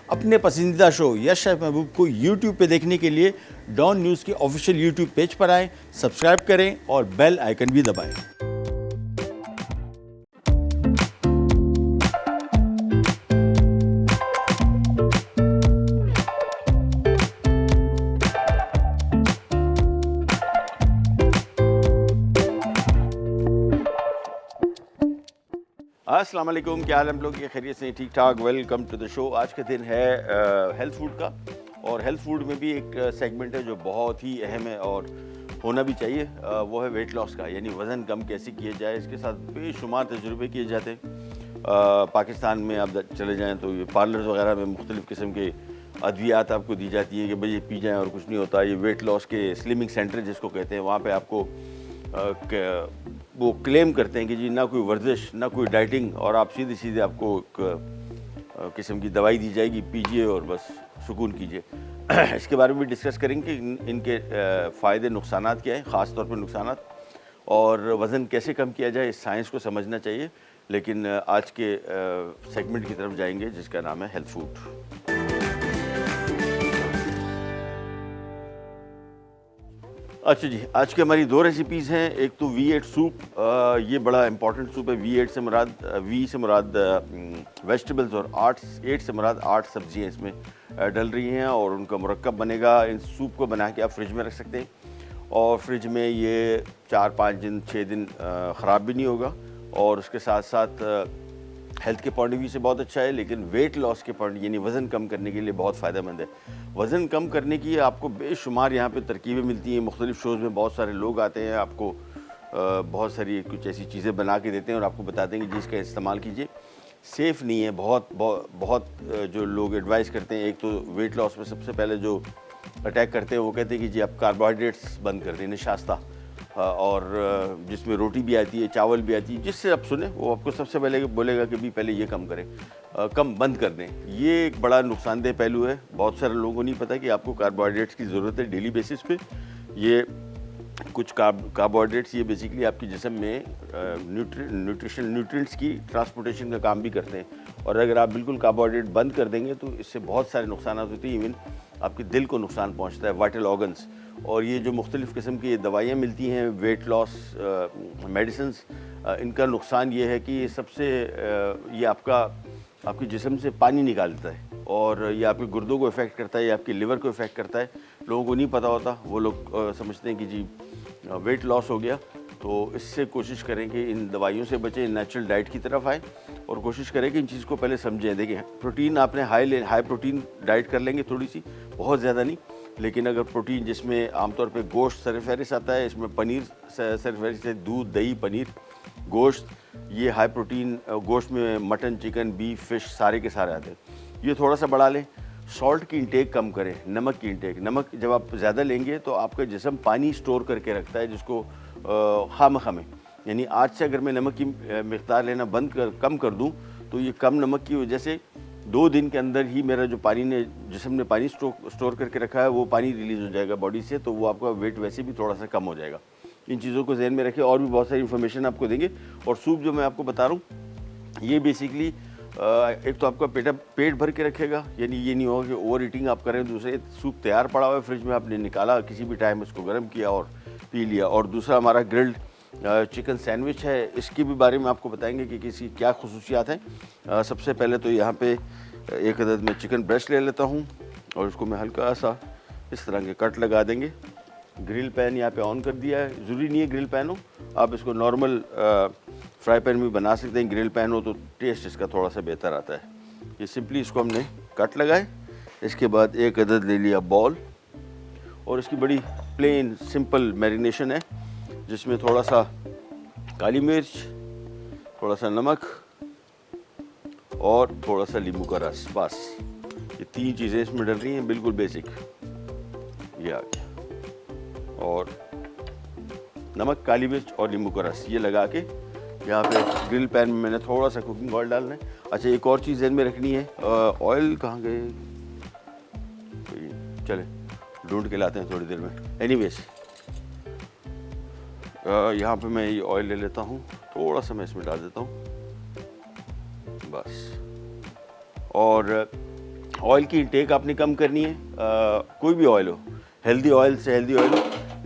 अपने पसंदीदा शो यश शेफ महबूब को यूट्यूब पे देखने के लिए डॉन न्यूज़ के ऑफिशियल यूट्यूब पेज पर आएँ, सब्सक्राइब करें और बेल आइकन भी दबाएं। अस्सलाम वालेकुम, क्या हाल है हम लोग? ये खैरियत से ठीक ठाक। Welcome to the show. आज का दिन है हेल्थ फूड का, और हेल्थ फूड में भी एक सेगमेंट है जो बहुत ही अहम है और होना भी चाहिए। वो है वेट लॉस का, यानी वज़न कम कैसे किया जाए। इसके साथ बेशुमार तजुर्बे किए जाते हैं। पाकिस्तान में आप चले जाएँ तो ये पार्लर्स वगैरह में मुख्तलिफ़ किस्म के अद्वियात आपको दी जाती है कि भाई ये पी जाएँ और कुछ नहीं होता। ये वेट लॉस के स्लिमिंग सेंटर जिसको कहते हैं, वहाँ पे आपको वो क्लेम करते हैं कि जी ना कोई वर्जिश ना कोई डाइटिंग, और आप सीधे सीधे आपको एक किस्म की दवाई दी जाएगी, पीजिए और बस सुकून कीजिए। इसके बारे में भी डिस्कस करेंगे कि इनके फ़ायदे नुकसानात क्या हैं, ख़ास तौर पर नुकसानात, और वज़न कैसे कम किया जाए। इस साइंस को समझना चाहिए। लेकिन आज के सेगमेंट की तरफ जाएंगे जिसका नाम है हेल्थ फूड। अच्छा जी, आज की हमारी दो रेसिपीज़ हैं। एक तो V8 सूप, ये बड़ा इंपॉर्टेंट सूप है। V8 से मुराद V से मुराद वेजिटेबल्स, और 8 से मुराद 8 सब्जियाँ इसमें डल रही हैं और उनका मुरक्कब बनेगा। इन सूप को बना के आप फ्रिज में रख सकते हैं, और फ्रिज में ये 4-5 दिन 6 दिन ख़राब भी नहीं होगा, और उसके साथ साथ हेल्थ के पॉइंट ऑफ व्यू से बहुत अच्छा है। लेकिन वेट लॉस के पॉइंट, यानी वज़न कम करने के लिए बहुत फ़ायदेमंद है। वज़न कम करने की आपको बेशुमार यहाँ पे तरकीबें मिलती हैं। मुख्तलिफ़ शोज़ में बहुत सारे लोग आते हैं, आपको बहुत सारी कुछ ऐसी चीज़ें बना के देते हैं और आपको बताते हैं कि जी इसका इस्तेमाल कीजिए। सेफ़ नहीं है। बहुत जो लोग एडवाइस करते हैं, एक तो वेट लॉस में सबसे पहले जो अटैक करते हैं वो कहते हैं कि जी आप कार्बोहाइड्रेट्स बंद कर दें, नशास्ता, और जिसमें रोटी भी आती है, चावल भी आती है। जिससे आप सुने वो आपको सबसे पहले बोलेगा कि भी पहले ये कम करें, कम बंद कर दें। ये एक बड़ा नुकसानदेह पहलू है। बहुत सारे लोगों को नहीं पता कि आपको कार्बोहाइड्रेट्स की ज़रूरत है डेली बेसिस पे। ये कुछ कार्बोहाइड्रेट्स ये बेसिकली आपके जिस्म में न्यूट्रिएंट्स की ट्रांसपोर्टेशन का काम भी करते हैं, और अगर आप बिल्कुल कार्बोहाइड्रेट बंद कर देंगे तो इससे बहुत सारे नुकसान होते हैं। इवन आपके दिल को नुकसान पहुंचता है, वाइटल ऑर्गन्स। और ये जो मुख्तलिफ़ किस्म की दवाइयाँ मिलती हैं, वेट लॉस मेडिसिन्स, इनका नुकसान ये है कि सबसे ये आपके जिस्म से पानी निकालता है, और ये आपके गुर्दों को इफ़ेक्ट करता है, ये आपके लिवर को इफ़ेक्ट करता है। लोगों को नहीं पता होता। वो लोग समझते हैं कि जी वेट लॉस हो गया। तो इससे कोशिश करें कि इन दवाइयों से बचें, नेचुरल डाइट की तरफ आएँ, और कोशिश करें कि इन चीज़ को पहले समझें। देखिए, प्रोटीन आपने हाई प्रोटीन डाइट कर लेंगे थोड़ी सी, बहुत ज़्यादा नहीं। लेकिन अगर प्रोटीन जिसमें आमतौर पे गोश्त सरफहरिस्त आता है, इसमें पनीर सरफहरिस्त है, दूध, दही, पनीर, गोश्त, ये हाई प्रोटीन गोश्त में मटन, चिकन, बीफ, फ़िश सारे के सारे आते हैं। ये थोड़ा सा बढ़ा लें। सॉल्ट की इंटेक कम करें। नमक की इंटेक, नमक जब आप ज़्यादा लेंगे तो आपका जिस्म पानी स्टोर करके रखता है, जिसको खामखा में, यानी आज से अगर मैं नमक की मिक़दार लेना कम कर दूं, तो ये कम नमक की वजह से 2 दिन के अंदर ही मेरा जो जिस्म ने पानी स्टोर करके रखा है, वो पानी रिलीज़ हो जाएगा बॉडी से, तो वो आपका वेट वैसे भी थोड़ा सा कम हो जाएगा। इन चीज़ों को ज़हन में रखें। और भी बहुत सारी इन्फॉर्मेशन आपको देंगे। और सूप जो मैं आपको बता रहा हूँ, ये बेसिकली एक तो आपका पेट भर के रखेगा, यानी ये नहीं होगा कि ओवर ईटिंग आप करें। दूसरे, सूप तैयार पड़ा हुआ है फ्रिज में, आपने निकाला किसी भी टाइम, उसको गर्म किया और पी लिया। और दूसरा हमारा ग्रिल्ड चिकन सैंडविच है, इसके भी बारे में आपको बताएंगे कि किसी क्या खुसूसियात हैं। सबसे पहले तो यहाँ पे एक अदद में चिकन ब्रेस्ट ले लेता हूँ, और उसको मैं हल्का सा इस तरह के कट लगा देंगे। ग्रिल पैन यहाँ पे ऑन कर दिया है। ज़रूरी नहीं है ग्रिल पैन हो, आप इसको नॉर्मल फ्राई पैन में बना सकते हैं। ग्रिल पैन हो तो टेस्ट इसका थोड़ा सा बेहतर आता है। ये सिंपली इसको हमने कट लगाए। इसके बाद एक अदद ले लिया बॉल, और इसकी बड़ी प्लेन सिंपल मैरिनेशन है, जिसमें थोड़ा सा काली मिर्च, थोड़ा सा नमक और थोड़ा सा नींबू का रस। बस ये 3 चीज़ें इसमें डल रही हैं, बिल्कुल बेसिक। ये आ गया, और नमक, काली मिर्च और नींबू का रस ये लगा के यहाँ पे ग्रिल पैन में मैंने थोड़ा सा कुकिंग ऑयल डालना है। अच्छा, एक और चीज़ ध्यान में रखनी है। ऑयल कहाँ गए? चले ढूंढ के लाते हैं थोड़ी देर में। एनीवेज, यहाँ पे मैं ये ऑयल ले लेता हूँ, थोड़ा सा मैं इसमें डाल देता हूँ बस। और ऑयल की इंटेक आपने कम करनी है। कोई भी ऑयल हो, हेल्दी ऑयल से हेल्दी ऑयल,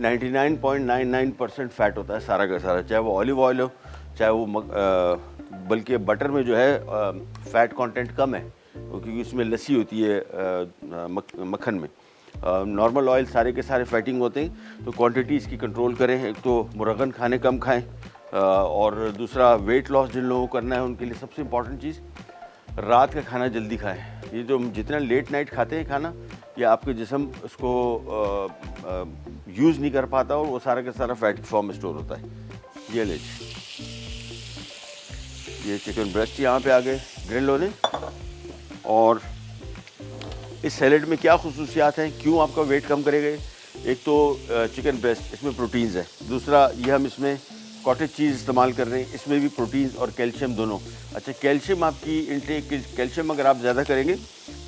99.99% फैट होता है सारा का सारा, चाहे वो ऑलिव ऑयल हो, चाहे वो बल्कि बटर में जो है फ़ैट कंटेंट कम है क्योंकि उसमें लस्सी होती है मक्खन में। नॉर्मल ऑयल सारे के सारे फैटिंग होते हैं, तो क्वांटिटी इसकी कंट्रोल करें। एक तो मुरगन खाने कम खाएं, और दूसरा वेट लॉस जिन लोगों को करना है उनके लिए सबसे इम्पॉर्टेंट चीज़, रात का खाना जल्दी खाएं। ये जो जितना लेट नाइट खाते हैं खाना, ये आपके जिस्म उसको यूज़ नहीं कर पाता और वो सारा का सारा फैट फॉर्म में स्टोर होता है। ये ले, ये चिकन ब्रेस्ट यहाँ पे आ गए ग्रिल होने। और इस सैलेड में क्या खुसूसियात हैं, क्यों आपका वेट कम करेगा? एक तो चिकन ब्रेस्ट, इसमें प्रोटीन्स है। दूसरा, ये हम इसमें कॉटेज चीज़ इस्तेमाल कर रहे हैं, इसमें भी प्रोटीन्स और कैल्शियम दोनों। अच्छा, कैल्शियम आपकी इंटेक, कैल्शियम अगर आप ज़्यादा करेंगे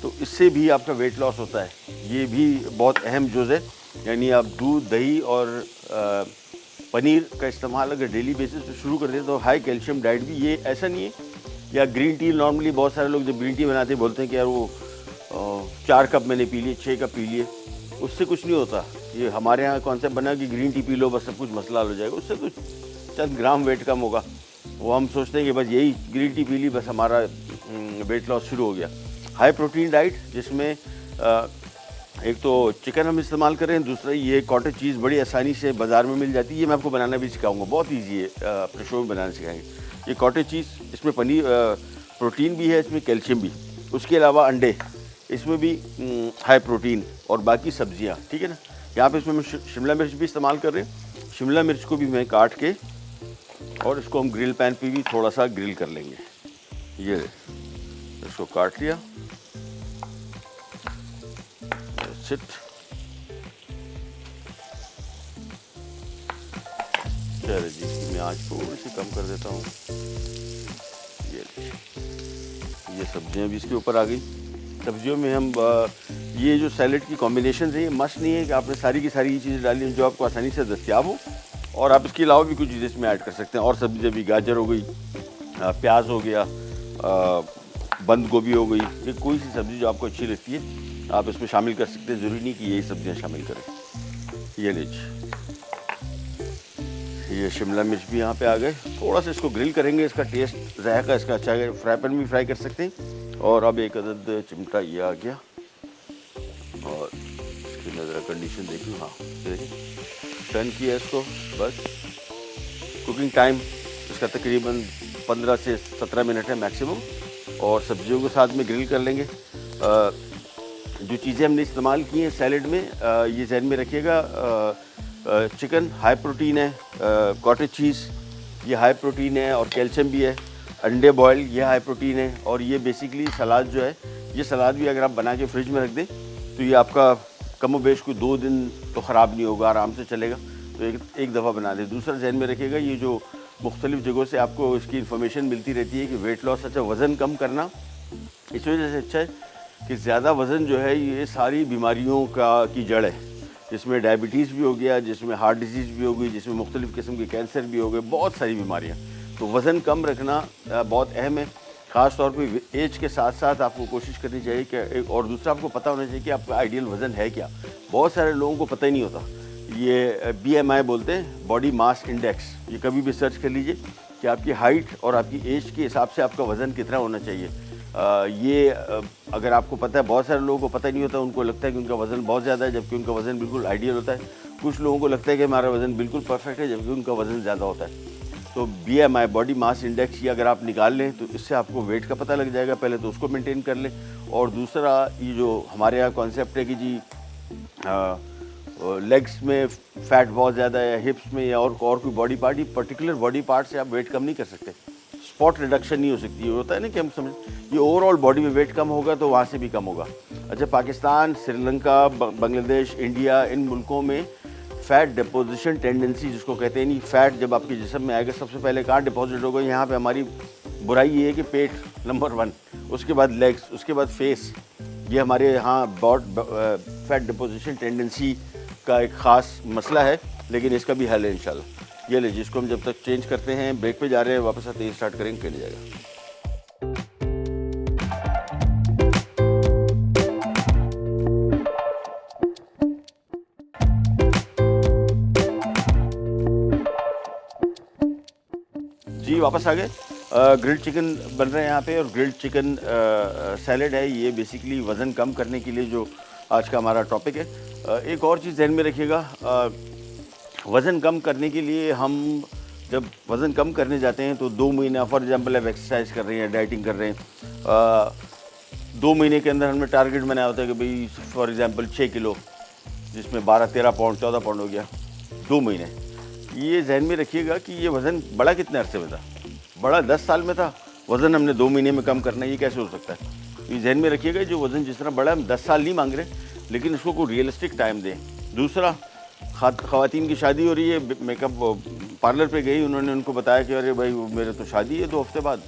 तो इससे भी आपका वेट लॉस होता है। ये भी बहुत अहम जुज़ है। यानी आप दूध, दही और पनीर का इस्तेमाल अगर डेली बेसिस पे शुरू कर दें तो हाई कैल्शियम डाइट भी, ये ऐसा नहीं है। या ग्रीन टी, नॉर्मली बहुत सारे लोग जब ग्रीन टी बनाते हैं बोलते हैं कि यार वो 4 कप मैंने पी लिए, 6 कप पी लिए, उससे कुछ नहीं होता। ये हमारे यहाँ कॉन्सेप्ट बना कि ग्रीन टी पी लो बस सब कुछ मसला हल हो जाएगा, उससे कुछ चंद ग्राम वेट कम होगा। वो हम सोचते हैं कि बस यही ग्रीन टी पी ली बस हमारा वेट लॉस शुरू हो गया। हाई प्रोटीन डाइट जिसमें एक तो चिकन हम इस्तेमाल कर रहे हैं, दूसरा ये कॉटेज चीज़ बड़ी आसानी से बाज़ार में मिल जाती है। ये मैं आपको बनाना भी सिखाऊंगा, बहुत ईजी है, अपने शो में बनाना सिखाएंगे। ये कॉटेज चीज़, इसमें पनीर प्रोटीन भी है, इसमें कैल्शियम भी। उसके अलावा अंडे, इसमें भी हाई प्रोटीन, और बाकी सब्जियां, ठीक है ना। यहाँ पे इसमें मैं शिमला मिर्च भी इस्तेमाल कर रहे हैं। शिमला मिर्च को भी मैं काट के और इसको हम ग्रिल पैन पे भी थोड़ा सा ग्रिल कर लेंगे। ये इसको काट लिया, सिट। चलिए जी, इसकी मैं आँच थोड़ी सी कम कर देता हूँ। ये सब्जियां भी इसके ऊपर आ गई। सब्जियों में हम ये जो सैलेड की कॉम्बिनेशन है, ये मस्ट नहीं है कि आपने सारी की सारी चीज़ें डाली जो आपको आसानी से दस्तियाब हो, और आप इसके अलावा भी कुछ चीज़ें इसमें ऐड कर सकते हैं। और सब्जियाँ भी, गाजर हो गई, प्याज हो गया, बंद गोभी हो गई, ये कोई सी सब्ज़ी जो आपको अच्छी लगती है आप इसमें शामिल कर सकते हैं। ज़रूरी नहीं कि यही सब्जियाँ शामिल करें। ये लीजिए, ये शिमला मिर्च भी यहाँ पे आ गए। थोड़ा सा इसको ग्रिल करेंगे, इसका टेस्ट जायका इसका अच्छा है। फ्राई पैन में भी फ्राई कर सकते हैं। और अब एक अदद चिमटा ये आ गया, और इसकी नज़र कंडीशन देख लो। हाँ, देखिए टर्न किया इसको। बस कुकिंग टाइम इसका तकरीबन 15 से 17 मिनट है मैक्सिमम। और सब्जियों के साथ में ग्रिल कर लेंगे। जो चीज़ें हमने इस्तेमाल की हैं सैलेड में, ये जहन में रखिएगा। चिकन हाई प्रोटीन है, कॉटेज चीज़ ये हाई प्रोटीन है और कैल्शियम भी है, अंडे बॉयल ये हाई प्रोटीन है। और ये बेसिकली सलाद जो है, ये सलाद भी अगर आप बना के फ्रिज में रख दें तो ये आपका कम बेश कोई 2 दिन तो ख़राब नहीं होगा, आराम से चलेगा। तो एक दफ़ा बना दें। दूसरा जहन में रखिएगा, ये जो मुख्तलिफ़ जगहों से आपको इसकी इन्फॉर्मेशन मिलती रहती है कि वेट लॉस अच्छा, वज़न कम करना इस वजह से अच्छा है कि ज़्यादा वज़न जो है ये सारी बीमारियों की जड़ है, जिसमें डायबिटीज़ भी हो गया, जिसमें हार्ट डिजीज़ भी हो गई, जिसमें मुख्तलिफ़ किस्म के कैंसर भी हो गए, बहुत सारी बीमारियाँ। तो वज़न कम रखना बहुत अहम है। ख़ास तौर पे एज के साथ साथ आपको कोशिश करनी चाहिए कि और दूसरा आपको पता होना चाहिए कि आपका आइडियल वज़न है क्या। बहुत सारे लोगों को पता ही नहीं होता। ये BMI बोलते हैं, बॉडी मास इंडेक्स। ये कभी भी सर्च कर लीजिए कि आपकी हाइट और आपकी एज के हिसाब से आपका वज़न कितना होना चाहिए। ये अगर आपको पता है, बहुत सारे लोगों को पता नहीं होता, उनको लगता है कि उनका वज़न बहुत ज़्यादा है जबकि उनका वज़न बिल्कुल आइडियल होता है। कुछ लोगों को लगता है कि हमारा वज़न बिल्कुल परफेक्ट है जबकि उनका वज़न ज़्यादा होता है। तो BMI बॉडी मास इंडेक्स ये अगर आप निकाल लें तो इससे आपको वेट का पता लग जाएगा। पहले तो उसको मेंटेन कर लें। और दूसरा, ये जो हमारे यहाँ कॉन्सेप्ट है कि जी लेग्स में फ़ैट बहुत ज़्यादा है, हिप्स में या और कोई बॉडी पार्ट, ये पर्टिकुलर बॉडी पार्ट से आप वेट कम नहीं कर सकते। स्पॉट रिडक्शन नहीं हो सकती। ये होता है ना कि हम समझ, ये ओवरऑल बॉडी में वेट कम होगा तो वहाँ से भी कम होगा। अच्छा, पाकिस्तान, श्रीलंका, बांग्लादेश, इंडिया, इन मुल्कों में फ़ैट डिपोजिशन टेंडेंसी जिसको कहते हैं, नहीं फ़ैट जब आपके जिस्म में आएगा सबसे पहले कहाँ डिपॉजिट होगा? यहाँ पे हमारी बुराई ये है कि पेट नंबर 1, उसके बाद लेग्स, उसके बाद फेस। ये हमारे यहाँ फ़ैट डिपोजिशन टेंडेंसी का एक ख़ास मसला है, लेकिन इसका भी हल है इंशाल्लाह। ये लीजिए, इसको हम जब तक चेंज करते हैं, ब्रेक पे जा रहे हैं, वापस आते ही स्टार्ट करेंगे, चले जाएगा। जी वापस आ गए। ग्रिल्ड चिकन बन रहे हैं यहाँ पे, और ग्रिल्ड चिकन सैलेड है। ये बेसिकली वज़न कम करने के लिए जो आज का हमारा टॉपिक है। एक और चीज़ ध्यान में रखिएगा, वज़न कम करने के लिए हम जब वज़न कम करने जाते हैं तो 2 महीना, फॉर एग्जांपल आप एक्सरसाइज कर रहे हैं, डाइटिंग कर रहे हैं, 2 महीने के अंदर हमने टारगेट बनाया होता है कि भाई फॉर एग्जांपल 6 किलो, जिसमें 12-13 पाउंड 14 पाउंड हो गया 2 महीने। ये जहन में रखिएगा कि ये वज़न बड़ा कितने अरसे में था, बड़ा 10 साल में था, वज़न हमने 2 महीने में कम करना है, ये कैसे हो सकता है। ये जहन में रखिएगा, जो वज़न जिस तरह बड़ा, हम 10 साल नहीं मांग रहे, लेकिन उसको कोई रियलिस्टिक टाइम दें। दूसरा, ख़वातीन की शादी हो रही है, मेकअप पार्लर पे गई, उन्होंने उनको बताया कि अरे भाई मेरे तो शादी है 2 हफ्ते बाद,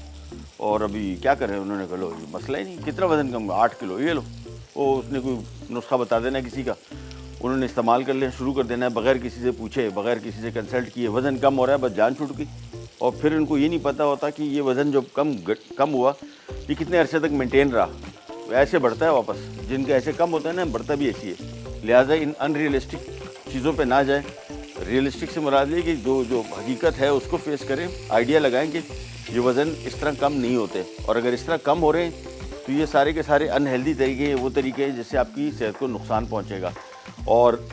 और अभी क्या करें। उन्होंने कहा लो ये मसला ही नहीं, कितना वज़न कम, 8 किलो, ये लो। वो उसने कोई नुस्खा बता देना किसी का, उन्होंने इस्तेमाल कर लेना शुरू कर देना है, बग़ैर किसी से पूछे, बग़ैर किसी से कंसल्ट किए। वज़न कम हो रहा है, बस जान छूट गई। और फिर उनको ये नहीं पता होता कि ये वज़न जो कम हुआ, ये कितने अरसे तक मेंटेन रहा। ऐसे बढ़ता है वापस, जिनका ऐसे कम होता है ना, बढ़ता भी ऐसी है। लिहाजा इन अनरियलिस्टिक चीज़ों पे ना जाए। रियलिस्टिक से मुराद ये कि जो हकीकत है उसको फेस करें, आइडिया लगाएं कि ये वज़न इस तरह कम नहीं होते, और अगर इस तरह कम हो रहे हैं तो ये सारे के सारे अनहेल्दी तरीके हैं, वो तरीके हैं जिससे आपकी सेहत को नुकसान पहुँचेगा। और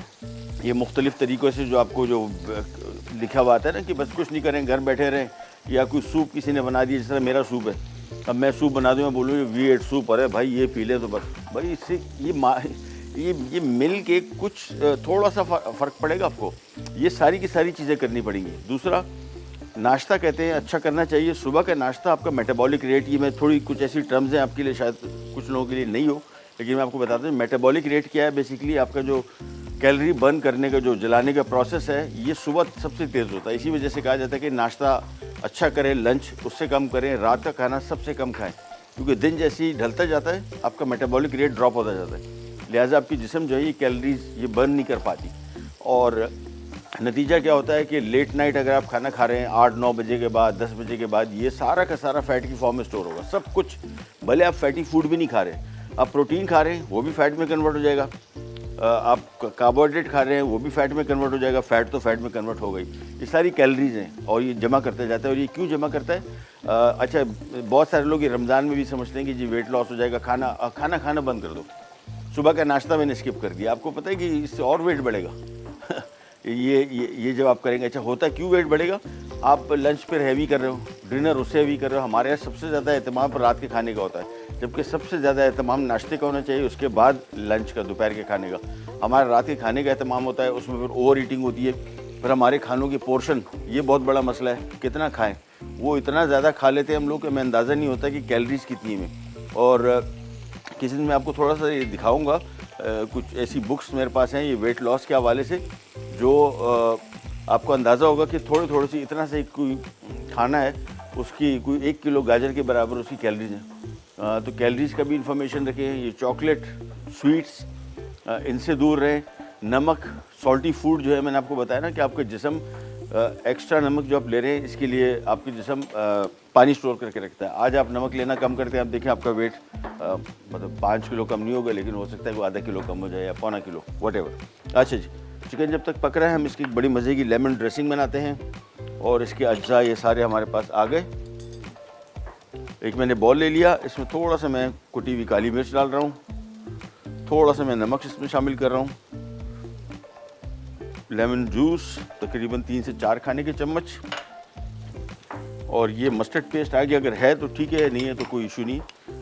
ये मुख्तलिफ़ तरीक़ों से जो आपको जो लिखा हुआ आता है ना कि बस कुछ नहीं करें, घर बैठे रहें, या कोई सूप किसी ने बना दिया, जिस तरह मेरा सूप है, अब मैं सूप बना दूँ, मैं बोलूँ ये V8 सूप, अरे भाई ये पी ले तो बस, भाई इससे ये मिल के कुछ थोड़ा सा फ़र्क पड़ेगा आपको। ये सारी की सारी चीज़ें करनी पड़ेंगी। दूसरा, नाश्ता कहते हैं अच्छा करना चाहिए। सुबह का नाश्ता आपका मेटाबॉलिक रेट, ये मैं थोड़ी कुछ ऐसी टर्म्स हैं आपके लिए शायद कुछ लोगों के लिए नहीं हो, लेकिन मैं आपको बताता हूँ मेटाबॉलिक रेट क्या है। बेसिकली आपका जो कैलोरी बर्न करने का, जो जलाने का प्रोसेस है, ये सुबह सबसे तेज़ होता है। इसी वजह से कहा जाता है कि नाश्ता अच्छा करें, लंच उससे कम करें, रात का खाना सबसे कम खाएं, क्योंकि दिन जैसे ही ढलता जाता है आपका मेटाबॉलिक रेट ड्रॉप होता जाता है। लिहाजा आपकी जिस्म जो है ये कैलोरीज ये बर्न नहीं कर पाती, और नतीजा क्या होता है कि लेट नाइट अगर आप खाना खा रहे हैं 8-9 बजे के बाद, 10 बजे के बाद, ये सारा का सारा फैट की फॉर्म में स्टोर होगा सब कुछ। भले आप फैटी फूड भी नहीं खा रहे, आप प्रोटीन खा रहे हैं वो भी फैट में कन्वर्ट हो जाएगा, आप कार्बोहाइड्रेट खा रहे हैं वो भी फैट में कन्वर्ट हो जाएगा, फैट तो फैट में कन्वर्ट हो गई। ये सारी कैलोरीज हैं और ये जमा करते जाता है। और ये क्यों जमा करता है? अच्छा, बहुत सारे लोग ये रमज़ान में भी समझते हैं कि जी वेट लॉस हो जाएगा, खाना खाना बंद कर दो, सुबह का नाश्ता मैंने स्किप कर दिया। आपको पता है कि इससे और वेट बढ़ेगा ये जब आप करेंगे। अच्छा, होता क्यों वेट बढ़ेगा? आप लंच पर हैवी कर रहे हो, डिनर उससे हैवी कर रहे हो। हमारे यहाँ सबसे ज़्यादा एहतमाम पर रात के खाने का होता है, जबकि सबसे ज़्यादा एहतमाम नाश्ते का होना चाहिए, उसके बाद लंच का, दोपहर के खाने का। हमारे रात के खाने का एहतमाम होता है, उसमें फिर ओवर ईटिंग होती है। फिर हमारे खानों के पोर्शन, ये बहुत बड़ा मसला है, कितना खाएँ। वो इतना ज़्यादा खा लेते हैं हम लोग कि हमें अंदाज़ा नहीं होता कि कैलोरीज़ कितनी में। और किसी दिन मैं आपको थोड़ा सा ये दिखाऊँगा, कुछ ऐसी बुक्स मेरे पास हैं ये वेट लॉस के हवाले से, जो आपको अंदाज़ा होगा कि थोड़ी थोड़ी सी इतना से कोई खाना है, उसकी कोई 1 किलो गाजर के बराबर उसकी कैलोरीज हैं। तो कैलोरीज़ का भी इंफॉर्मेशन रखें। ये चॉकलेट, स्वीट्स, इनसे दूर रहें। नमक, सॉल्टी फूड जो है, मैंने आपको बताया ना कि आपका जिस्म एक्स्ट्रा नमक जो आप ले रहे हैं, इसके लिए आपकी जिस्म पानी स्टोर करके रखता है। आज आप नमक लेना कम करते हैं, आप देखें आपका वेट मतलब 5 किलो कम नहीं होगा, लेकिन हो सकता है वो आधा किलो कम हो जाए या पौना किलो, व्हाटएवर। अच्छा जी, चिकन जब तक पक रहा है हम इसकी बड़ी मज़े की लेमन ड्रेसिंग बनाते हैं, और इसके अज्जा ये सारे हमारे पास आ गए। एक मैंने बॉल ले लिया, इसमें थोड़ा सा मैं कुटी हुई काली मिर्च डाल रहा हूँ, थोड़ा सा मैं नमक इसमें शामिल कर रहा हूँ, लेमन जूस तकरीबन 3 से 4 खाने के चम्मच, और ये मस्टर्ड पेस्ट आ गया। अगर है तो ठीक है, नहीं है तो कोई इशू नहीं।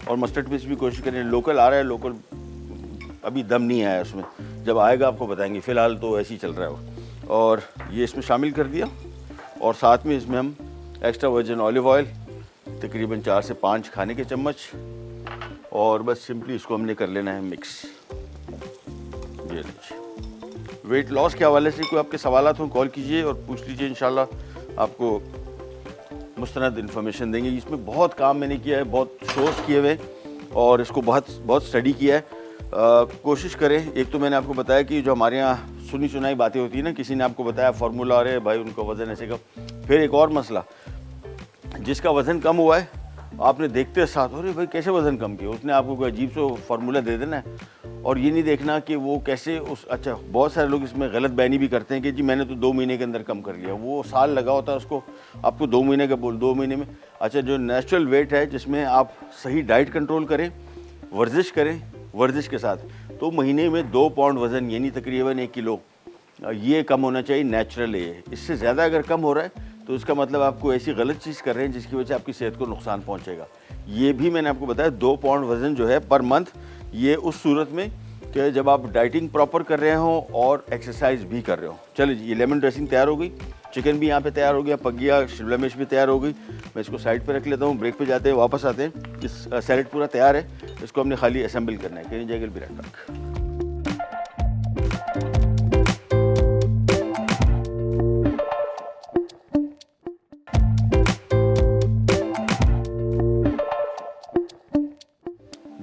और मस्टर्ड पेस्ट भी कोशिश करें, लोकल आ रहा है, लोकल अभी दम नहीं आया उसमें, जब आएगा आपको बताएंगे, फ़िलहाल तो ऐसे ही चल रहा है वो। और ये इसमें शामिल कर दिया, और साथ में इसमें हम एक्स्ट्रा वर्जिन ऑलिव ऑयल तकरीबन 4 से 5 खाने के चम्मच, और बस सिंपली इसको हमने कर लेना है मिक्स। ये लीजिए। वेट लॉस के हवाले से कोई आपके सवालात हों, कॉल कीजिए और पूछ लीजिए, इंशाल्लाह आपको मुस्तनद इन्फॉर्मेशन देंगे। इसमें बहुत काम मैंने किया है, बहुत शोज़ किए हुए, और इसको बहुत स्टडी किया है। कोशिश करें। एक तो मैंने आपको बताया कि जो हमारे यहाँ सुनी सुनाई बातें होती है ना, किसी ने आपको बताया फार्मूला, अरे भाई उनका वज़न ऐसे का। फिर एक और मसला, जिसका वज़न कम हुआ है आपने देखते साथ अरे भाई कैसे वज़न कम किया, उसने आपको कोई अजीब सा फार्मूला दे देना है और ये नहीं देखना कि वो कैसे उस अच्छा बहुत सारे लोग इसमें गलत बयानी भी करते हैं कि जी मैंने तो 2 महीने के अंदर कम कर लिया, वो साल लगा होता है उसको, आपको 2 महीने का बोल 2 महीने में। अच्छा जो नेचुरल वेट है जिसमें आप सही डाइट कंट्रोल करें, वर्जिश करें, वर्जिश के साथ तो महीने में 2 पाउंड वज़न यानी तकरीबन 1 किलो ये कम होना चाहिए, नेचुरल है। इससे ज़्यादा अगर कम हो रहा है तो इसका मतलब आपको ऐसी गलत चीज़ कर रहे हैं जिसकी वजह से आपकी सेहत को नुकसान पहुंचेगा। ये भी मैंने आपको बताया 2 पाउंड वज़न जो है पर मंथ, ये उस सूरत में कि जब आप डाइटिंग प्रॉपर कर रहे हो और एक्सरसाइज भी कर रहे हो। चलिए जी, ये लेमन ड्रेसिंग तैयार हो गई, चिकन भी यहाँ पे तैयार हो गया, पक गया, शिमला मिर्च भी तैयार हो गई। मैं इसको साइड पे रख लेता हूँ, ब्रेक पे जाते हैं, वापस आते हैं। इस सैलेड पूरा तैयार है, इसको हमने खाली असेंबल करना है। कहीं जाएगा भी रख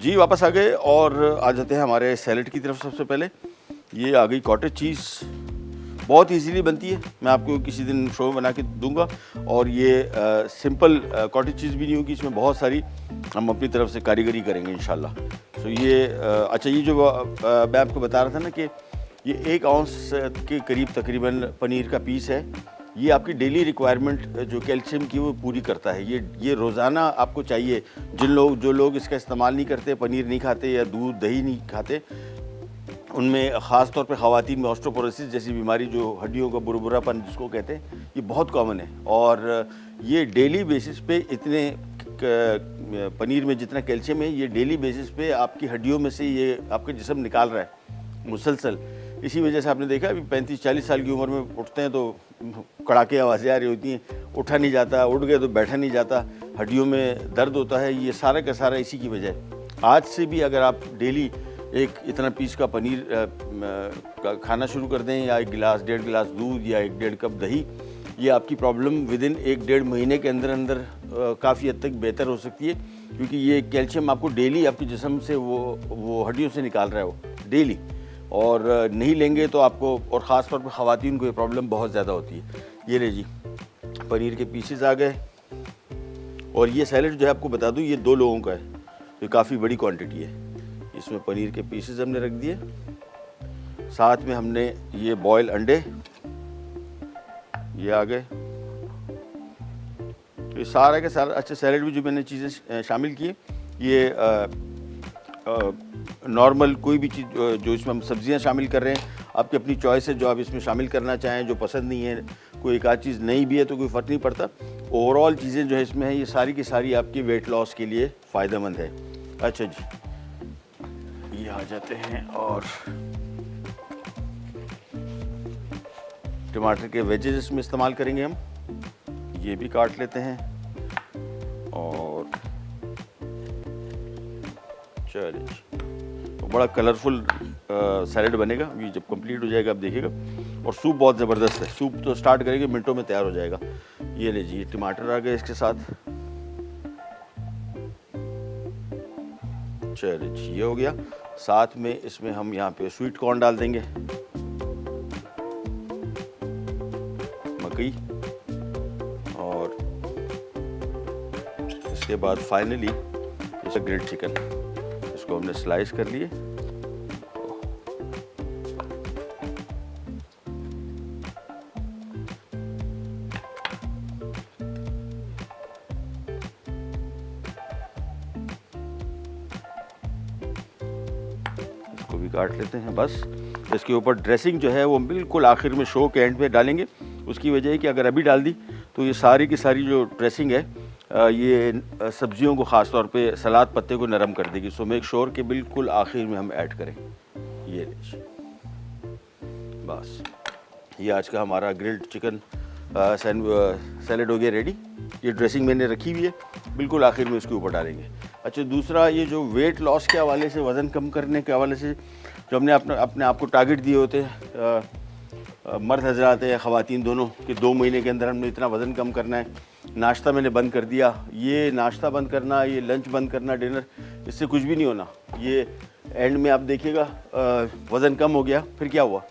जी, वापस आ गए और आ जाते हैं हमारे सैलेड की तरफ। सबसे पहले ये आ गई कॉटेज चीज़, बहुत इजीली बनती है, मैं आपको किसी दिन शो में बना के दूंगा। और ये सिंपल कॉटेज चीज़ भी नहीं होगी, इसमें बहुत सारी हम अपनी तरफ से कारीगरी करेंगे इंशाल्लाह। तो ये अच्छा ये जो मैं आपको बता रहा था ना कि ये 1 औंस के करीब तकरीबन पनीर का पीस है, ये आपकी डेली रिक्वायरमेंट जो कैल्शियम की वो पूरी करता है। ये रोज़ाना आपको चाहिए। जो लोग इसका इस्तेमाल नहीं करते, पनीर नहीं खाते या दूध दही नहीं खाते, उनमें ख़ास तौर पे ख़वातीन में ऑस्टियोपोरोसिस जैसी बीमारी, जो हड्डियों का बुरबुरापन जिसको कहते हैं, ये बहुत कॉमन है। और ये डेली बेसिस पे इतने पनीर में जितना कैल्शियम है, ये डेली बेसिस पे आपकी हड्डियों में से ये आपका जिस्म निकाल रहा है मुसलसल। इसी वजह से आपने देखा अभी 35-40 साल की उम्र में उठते हैं तो कड़ाके आवाज़ें आ रही होती हैं, उठा नहीं जाता, उठ गए तो बैठा नहीं जाता, हड्डियों में दर्द होता है। ये सारा का सारा इसी की वजह है। आज से भी अगर आप डेली एक इतना पीस का पनीर खाना शुरू कर दें, या 1 गिलास 1.5 गिलास दूध या 1-1.5 कप दही, ये आपकी प्रॉब्लम विदिन 1-1.5 महीने के अंदर अंदर काफ़ी हद तक बेहतर हो सकती है। क्योंकि ये कैल्शियम आपको डेली आपके जिस्म से वो हड्डियों से निकाल रहा है वो डेली। और नहीं लेंगे तो आपको, और ख़ास तौर पर ख़वातीन को ये प्रॉब्लम बहुत ज़्यादा होती है। ये ले जी, पनीर के पीसेस आ गए। और ये सैलेड जो है आपको बता दूँ, ये 2 लोगों का है, तो काफ़ी बड़ी क्वांटिटी है। इसमें पनीर के पीसेस हमने रख दिए, साथ में हमने ये बॉयल अंडे ये आ गए। तो ये सारा के सारा अच्छा सैलेड में जो मैंने चीज़ें शामिल की, ये नॉर्मल कोई भी चीज़ जो इसमें हम सब्जियां शामिल कर रहे हैं, आपकी अपनी चॉइस है जो आप इसमें शामिल करना चाहें। जो पसंद नहीं है, कोई एक आध चीज़ नहीं भी है तो कोई फ़र्क नहीं पड़ता। ओवरऑल चीज़ें जो है इसमें है, ये सारी की सारी आपकी वेट लॉस के लिए फ़ायदेमंद है। अच्छा जी, ये आ जाते हैं और टमाटर के वेजेस इसमें इस्तेमाल करेंगे हम, ये भी काट लेते हैं। और चलिए, तो बड़ा कलरफुल सैलेड बनेगा। ये जब कंप्लीट हो जाएगा आप देखिएगा। और सूप बहुत ज़बरदस्त है, सूप तो स्टार्ट करेंगे मिनटों में तैयार हो जाएगा। ये लीजिए, टमाटर आ गए इसके साथ। चलिए जी, ये हो गया। साथ में इसमें हम यहाँ पे स्वीट कॉर्न डाल देंगे, मकई, और इसके बाद फाइनली जैसे ग्रिल्ड चिकन, इसको हमने स्लाइस कर लिए। इसको भी काट लेते हैं। बस इसके ऊपर ड्रेसिंग जो है वो बिल्कुल आखिर में शो के एंड पे डालेंगे। उसकी वजह है कि अगर अभी डाल दी तो ये सारी की सारी जो ड्रेसिंग है ये सब्जियों को, ख़ास तौर पे सलाद पत्ते को नरम कर देगी। सो मेक श्योर कि बिल्कुल आखिर में हम ऐड करें। ये लीजिए, बस ये आज का हमारा ग्रिल्ड चिकन सैलेड हो गया रेडी। ये ड्रेसिंग मैंने रखी हुई है, बिल्कुल आखिर में इसके ऊपर डालेंगे। अच्छा, दूसरा ये जो वेट लॉस के हवाले से, वज़न कम करने के हवाले से जो हमने अपने आप को टारगेट दिए होते हैं, मर्द हजरात या ख़वातीन दोनों, कि 2 महीने के अंदर हमने इतना वज़न कम करना है। नाश्ता मैंने बंद कर दिया। ये नाश्ता बंद करना, ये लंच बंद करना, डिनर, इससे कुछ भी नहीं होना। ये एंड में आप देखिएगा वज़न कम हो गया, फिर क्या हुआ,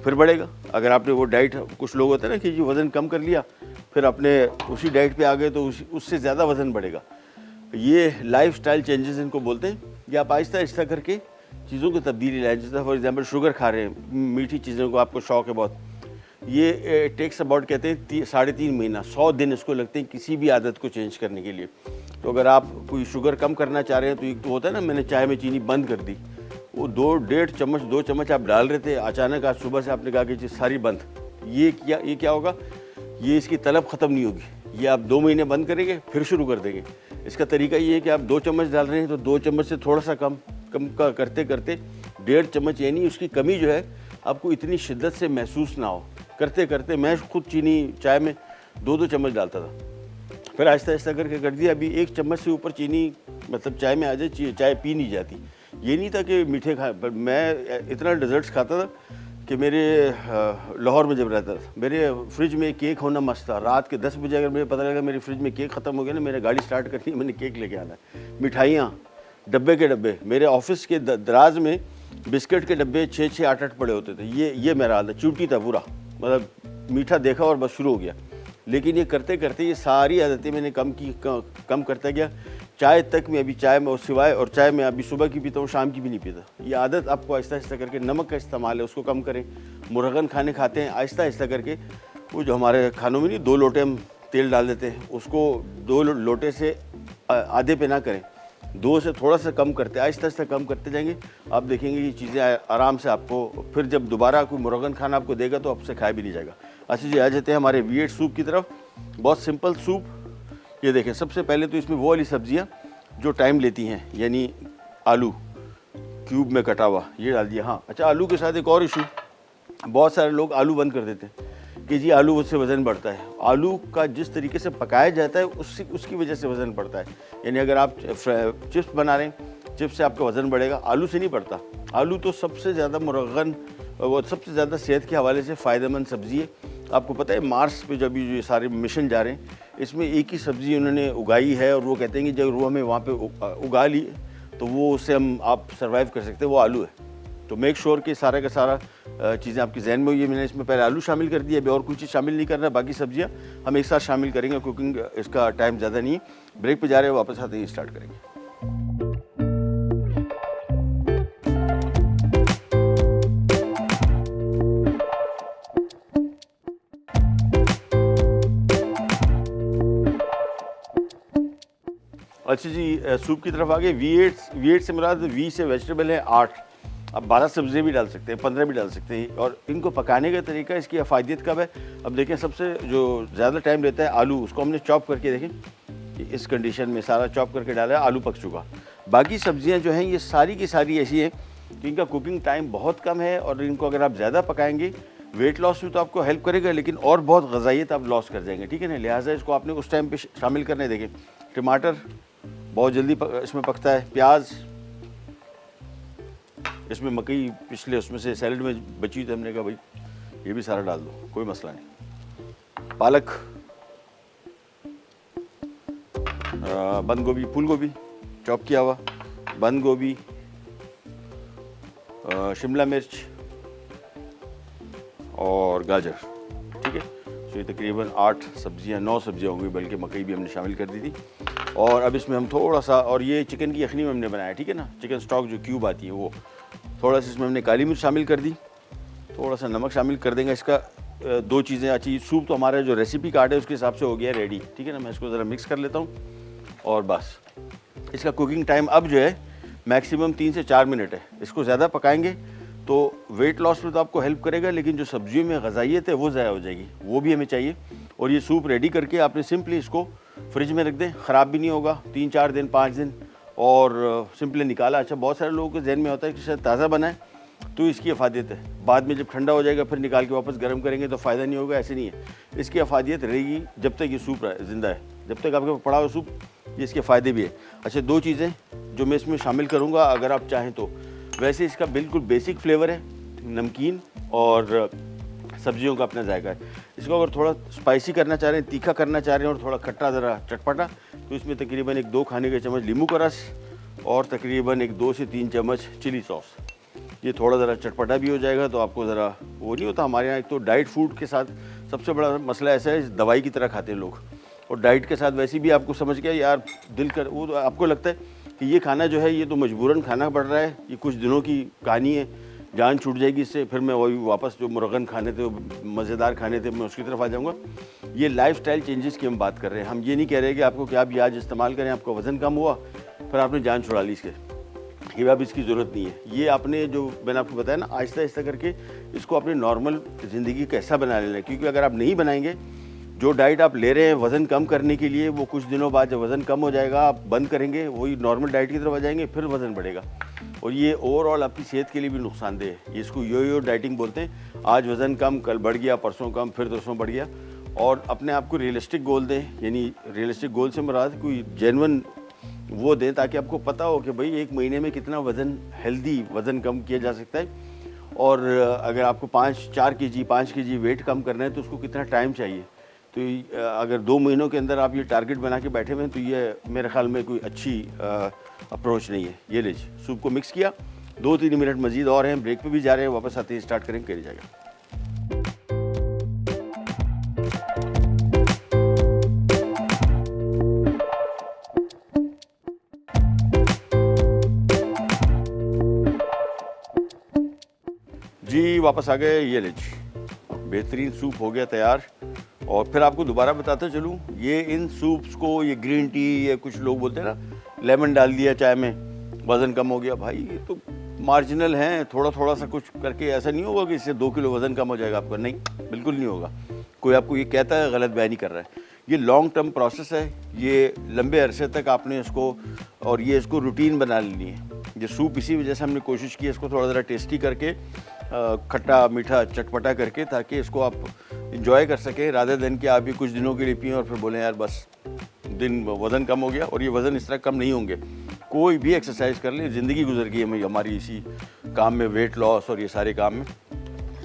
फिर बढ़ेगा। अगर आपने वो डाइट, कुछ लोग होते हैं ना कि जी वज़न कम कर लिया फिर अपने उसी डाइट पे आ गए तो उससे ज़्यादा वज़न बढ़ेगा। ये लाइफस्टाइल चेंजेस इनको बोलते हैं। ये आप आहिस्ता आहिस्ता करके चीज़ों को तब्दीली लाएं। जैसे फॉर एग्जांपल शुगर खा रहे हैं, मीठी चीज़ों को आपको शौक है बहुत, ये टेक्स अबाउट कहते हैं 3.5 महीना, 100 दिन इसको लगते हैं किसी भी आदत को चेंज करने के लिए। तो अगर आप कोई शुगर कम करना चाह रहे हैं तो एक तो होता है ना, मैंने चाय में चीनी बंद कर दी, वो 2 चम्मच आप डाल रहे थे, अचानक आज सुबह से आपने कहा कि चीज़ सारी बंद। ये क्या होगा, ये इसकी तलब ख़त्म नहीं होगी। ये आप 2 महीने बंद करेंगे फिर शुरू कर देंगे। इसका तरीका ये है कि आप 2 चम्मच डाल रहे हैं तो 2 चम्मच से थोड़ा सा कम का करते करते 1.5 चम्मच, यानी उसकी कमी जो है आपको इतनी शिद्दत से महसूस ना हो। करते करते मैं खुद चीनी चाय में 2-2 चम्मच डालता था, फिर आहिस्ता आहिस्ता करके कर दिया। अभी 1 चम्मच से ऊपर चीनी मतलब चाय में आ जाए, चाय पी नहीं जाती। ये नहीं था कि मीठे खा, पर मैं इतना डेजर्ट्स खाता था कि मेरे लाहौर में जब रहता था मेरे फ्रिज में केक होना मस्त था। रात के 10 बजे अगर मुझे पता लगा मेरी फ्रिज में केक ख़त्म हो गया ना, मेरे गाड़ी स्टार्ट करनी है, मैंने केक लेके आना है। मिठाइयाँ डब्बे के डब्बे, मेरे ऑफिस के दराज में बिस्किट के डब्बे 6-6 8-8 पड़े होते थे। ये मेरा हाल था, च्यूटी था पूरा, मतलब मीठा देखा और बस शुरू हो गया। लेकिन ये करते करते ये सारी आदतें मैंने कम करता गया। चाय तक मैं अभी चाय में सिवाय और चाय में अभी सुबह की पीता हूँ, शाम की भी नहीं पीता। ये आदत आपको आहिस्ता आहिस्ता करके, नमक का इस्तेमाल है उसको कम करें। मुर्गन खाने खाते हैं, आहिस्ता आहिस्ता करके वो जो हमारे खानों में नहीं 2 लोटे हम तेल डाल देते हैं, उसको 2 लोटे से आधे पे ना करें, 2 से थोड़ा सा कम करते, आहिस्ता आहिस्ता कम करते जाएंगे। आप देखेंगे ये चीज़ें आराम से आपको, फिर जब दोबारा कोई मुर्गन खाना आपको देगा तो आपसे खाया भी नहीं जाएगा। अच्छा जी, आ जाते हैं हमारे V8 सूप की तरफ। बहुत सिंपल सूप। ये देखें, सबसे पहले तो इसमें वो वाली सब्जियां जो टाइम लेती हैं, यानी आलू क्यूब में कटा हुआ, ये डाल दिया। हाँ अच्छा, आलू के साथ एक और इशू, बहुत सारे लोग आलू बंद कर देते हैं कि जी आलू उससे वज़न बढ़ता है। आलू का जिस तरीके से पकाया जाता है उसकी वजह से वज़न बढ़ता है। यानी अगर आप चिप्स बना रहे हैं, चिप्स से आपका वज़न बढ़ेगा, आलू से नहीं बढ़ता। आलू तो सबसे ज़्यादा मुरगन, वो सबसे ज़्यादा सेहत के हवाले से फ़ायदेमंद सब्ज़ी है। आपको पता है मार्स पे जब ये सारे मिशन जा रहे हैं, इसमें एक ही सब्ज़ी उन्होंने उगाई है और वो कहते हैं कि जब वो हमें वहाँ पे उगा ली तो वो उससे आप सर्वाइव कर सकते हैं, वो आलू है। तो मेक श्योर कि सारा का सारा चीज़ें आपके जहन में हुई है। मैंने इसमें पहले आलू शामिल कर दिया, अभी और कोई चीज़ शामिल नहीं करना, बाकी सब्जियाँ हम एक साथ शामिल करेंगे। कुकिंग इसका टाइम ज़्यादा नहीं है, ब्रेक पे जा रहे हैं, वापस आते ही स्टार्ट करेंगे। अच्छा जी, सूप की तरफ आ गए। V8 से मुराद V से वेजिटेबल है 8। आप 12 सब्ज़ियाँ भी डाल सकते हैं, 15 भी डाल सकते हैं। और इनको पकाने का तरीका, इसकी अफादियत कब है। अब देखें, सबसे जो ज़्यादा टाइम लेता है आलू, उसको हमने चॉप करके, देखें इस कंडीशन में सारा चॉप करके डाला है, आलू पक चुका। बाकी सब्ज़ियाँ जो हैं ये सारी की सारी ऐसी हैं कि इनका कुकिंग टाइम बहुत कम है और इनको अगर आप ज़्यादा पकाएंगे, वेट लॉस में तो आपको हेल्प करेगा लेकिन और बहुत ग़ज़ाइयत आप लॉस कर जाएंगे, ठीक है ना। लिहाजा इसको आपने उस टाइम पे शामिल करना है। देखें, टमाटर बहुत जल्दी इसमें पकता है, प्याज, इसमें मकई पिछले उसमें से सैलड में बची तो हमने कहा भाई ये भी सारा डाल दो, कोई मसला नहीं। पालक, बंद गोभी, फूल गोभी चॉप किया हुआ, बंद गोभी, शिमला मिर्च और गाजर, ठीक है। तो ये तकरीबन 8 सब्जियां, 9 सब्जियां होंगी, बल्कि मकई भी हमने शामिल कर दी थी। और अब इसमें हम थोड़ा सा, और ये चिकन की यखनी में हमने बनाया, ठीक है ना, चिकन स्टॉक जो क्यूब आती है वो, थोड़ा सा इसमें हमने काली मिर्च शामिल कर दी, थोड़ा सा नमक शामिल कर देंगे। इसका 2 चीज़ें अच्छी, सूप तो हमारा जो रेसिपी कार्ड है उसके हिसाब से हो गया रेडी, ठीक है ना। मैं इसको ज़रा मिक्स कर लेता हूँ और बस। इसका कुकिंग टाइम अब जो है मैक्सिमम 3 से 4 मिनट है। इसको ज़्यादा पकाएंगे तो वेट लॉस में तो आपको हेल्प करेगा, लेकिन जो सब्जियों में ग़ज़ाइयत है वो ज़ाया हो जाएगी, वो भी हमें चाहिए। और ये सूप रेडी करके आपने सिंपली इसको फ्रिज में रख दें, ख़राब भी नहीं होगा, 3-4 दिन 5 दिन, और सिंपली निकाला। अच्छा, बहुत सारे लोगों के जहन में होता है कि शायद ताज़ा बनाए तो इसकी अफादियत है, बाद में जब ठंडा हो जाएगा फिर निकाल के वापस गर्म करेंगे तो फ़ायदा नहीं होगा, ऐसे नहीं है। इसकी अफादियत रहेगी जब तक ये सूप ज़िंदा है, जब तक आपके पास पड़ा हुआ सूप, ये इसके फ़ायदे भी है। अच्छा, 2 चीज़ें जो मैं इसमें शामिल करूँगा अगर आप चाहें तो। वैसे इसका बिल्कुल बेसिक फ्लेवर है, नमकीन और सब्जियों का अपना जायका है। इसको अगर थोड़ा स्पाइसी करना चाह रहे हैं, तीखा करना चाह रहे हैं और थोड़ा खट्टा ज़रा चटपटा, तो इसमें तकरीबन 1-2 खाने के चम्मच नींबू का रस और तकरीबन 2 से 3 चम्मच चिली सॉस। ये थोड़ा ज़रा चटपटा भी हो जाएगा तो आपको ज़रा वो नहीं होता, हमारे यहाँ एक तो डाइट फूड के साथ सबसे बड़ा मसला ऐसा है, दवाई की तरह खाते हैं लोग, और डाइट के साथ वैसे भी आपको समझ गया यार दिल कर, वो तो आपको लगता है कि ये खाना जो है ये तो मजबूरन खाना पड़ रहा है, ये कुछ दिनों की कहानी है, जान छूट जाएगी इससे, फिर मैं वही वापस जो मुर्गन खाने थे, मज़ेदार खाने थे, मैं उसकी तरफ आ जाऊँगा। ये लाइफस्टाइल चेंजेस की हम बात कर रहे हैं। हम ये नहीं कह रहे कि आपको कि आप ये आज इस्तेमाल करें, आपका वज़न कम हुआ, फिर आपने जान छुड़ा ली इसके, ये अब इसकी ज़रूरत नहीं है। ये आपने जो मैंने आपको बताया ना, आहिस्ता आहिस्ता करके इसको अपनी नॉर्मल ज़िंदगी का हिस्सा बना लेना है, क्योंकि अगर आप नहीं बनाएंगे, जो डाइट आप ले रहे हैं वज़न कम करने के लिए, वो कुछ दिनों बाद जब वज़न कम हो जाएगा आप बंद करेंगे, वही नॉर्मल डाइट की तरफ आ जाएंगे, फिर वज़न बढ़ेगा, और ये ओवरऑल आपकी सेहत के लिए भी नुकसानदेह है। ये इसको यो डाइटिंग बोलते हैं। आज वज़न कम, कल बढ़ गया, परसों कम, फिर परसों बढ़ गया। और अपने आप को रियलिस्टिक गोल दें, यानी रियलिस्टिक गोल से मुराद कोई जेन्युइन वो दें, ताकि आपको पता हो कि भाई 1 महीने में कितना वज़न, हेल्दी वज़न कम किया जा सकता है। और अगर आपको 4 केजी 5 केजी वेट कम करना है तो उसको कितना टाइम चाहिए। तो अगर 2 महीनों के अंदर आप ये टारगेट बना के बैठे हुए हैं तो ये मेरे ख्याल में कोई अच्छी अप्रोच नहीं है। ये लीजिए, सूप को मिक्स किया, 2-3 मिनट मज़ीद और हैं, ब्रेक पे भी जा रहे हैं, वापस आते ही स्टार्ट करेंगे, करी जाएगा। जी वापस आ गए। ये लीजिए, बेहतरीन सूप हो गया तैयार। और फिर आपको दोबारा बताता चलूँ, ये इन सूप्स को, ये ग्रीन टी, या कुछ लोग बोलते हैं ना लेमन डाल दिया चाय में वज़न कम हो गया, भाई ये तो मार्जिनल हैं, थोड़ा थोड़ा सा कुछ करके ऐसा नहीं होगा कि इससे 2 किलो वज़न कम हो जाएगा आपका, नहीं, बिल्कुल नहीं होगा। कोई आपको ये कहता है गलत बयानी कर रहा है। ये लॉन्ग टर्म प्रोसेस है, ये लंबे अरसे तक आपने इसको, और ये इसको रूटीन बना लेनी है। ये सूप इसी वजह से हमने कोशिश की इसको थोड़ा ज़रा टेस्टी करके, खट्टा मीठा चटपटा करके, ताकि इसको आप इंजॉय कर सकें, रादर देन कि आप ये कुछ दिनों के लिए पिएं और फिर बोलें यार बस दिन वज़न कम हो गया। और ये वज़न इस तरह कम नहीं होंगे। कोई भी एक्सरसाइज कर ले, ज़िंदगी गुजर गई है हमारी इसी काम में, वेट लॉस और ये सारे काम में।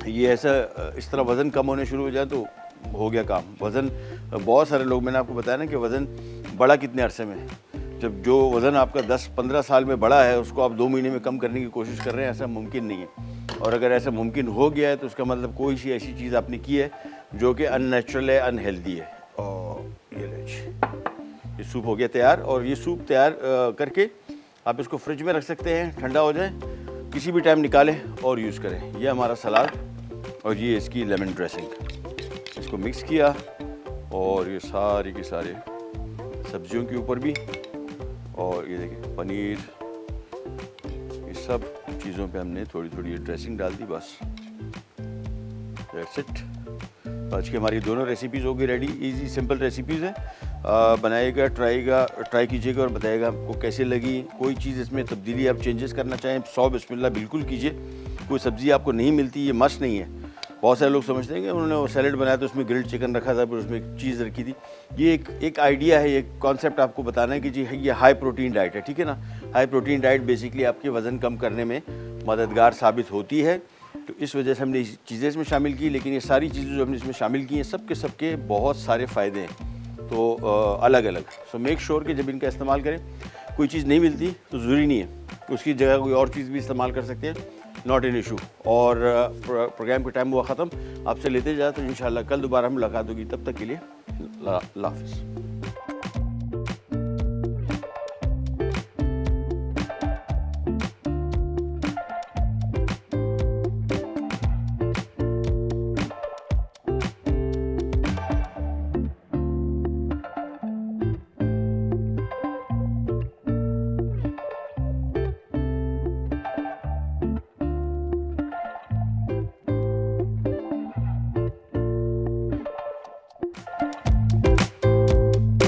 ये ऐसा इस तरह वज़न कम होने शुरू हो जाए तो हो गया काम। वज़न, बहुत सारे लोग, मैंने आपको बताया ना कि वज़न बढ़ा कितने अरसे में है। जब जो वज़न आपका 10-15 साल में बढ़ा है, उसको आप 2 महीने में कम करने की कोशिश कर रहे हैं, ऐसा मुमकिन नहीं है। और अगर ऐसा मुमकिन हो गया है तो उसका मतलब कोई सी ऐसी चीज़ आपने की है जो कि अननेचुरल है, अनहेल्दी है। और ये सूप हो गया तैयार। और ये सूप तैयार करके आप इसको फ्रिज में रख सकते हैं, ठंडा हो जाए, किसी भी टाइम निकालें और यूज़ करें। ये हमारा सलाद और ये इसकी लेमन ड्रेसिंग। इसको मिक्स किया और ये सारे के सारे सब्जियों के ऊपर भी, और ये देखिए पनीर, ये सब चीज़ों पे हमने थोड़ी थोड़ी ड्रेसिंग डाल दी, बस दैट्स इट। आज की हमारी दोनों रेसिपीज़ होगी रेडी। इजी सिंपल रेसिपीज़ हैं, बनाइएगा, ट्राई कीजिएगा और बताइएगा आपको कैसे लगी। कोई चीज़ इसमें तब्दीली आप चेंजेस करना चाहें, 100 बिस्मिल्लाह बिल्कुल कीजिए। कोई सब्ज़ी आपको नहीं मिलती, ये मस्ट नहीं है। बहुत सारे लोग समझते हैं कि उन्होंने वो सैलेड बनाया तो उसमें ग्रिल्ड चिकन रखा था, फिर उसमें चीज़ रखी थी। ये एक आइडिया है, एक कॉन्सेप्ट आपको बताना है कि जी ये हाई प्रोटीन डाइट है, ठीक है ना। हाई प्रोटीन डाइट बेसिकली आपके वज़न कम करने में मददगार साबित होती है, तो इस वजह से हमने इस चीज़ें इसमें शामिल की। लेकिन ये सारी चीज़ें जो हमने इसमें शामिल की हैं, सबके बहुत सारे फ़ायदे हैं, तो अलग अलग। सो मेक श्योर कि जब इनका इस्तेमाल करें, कोई चीज़ नहीं मिलती तो ज़रूरी नहीं है, उसकी जगह कोई और चीज़ भी इस्तेमाल कर सकते हैं, नॉट एन इशू। और प्रोग्राम का टाइम हुआ ख़त्म, आपसे लेते जाए तो इंशाल्लाह कल दोबारा मुलाकात होगी। तब तक के लिए अल्लाह हाफ़िज़।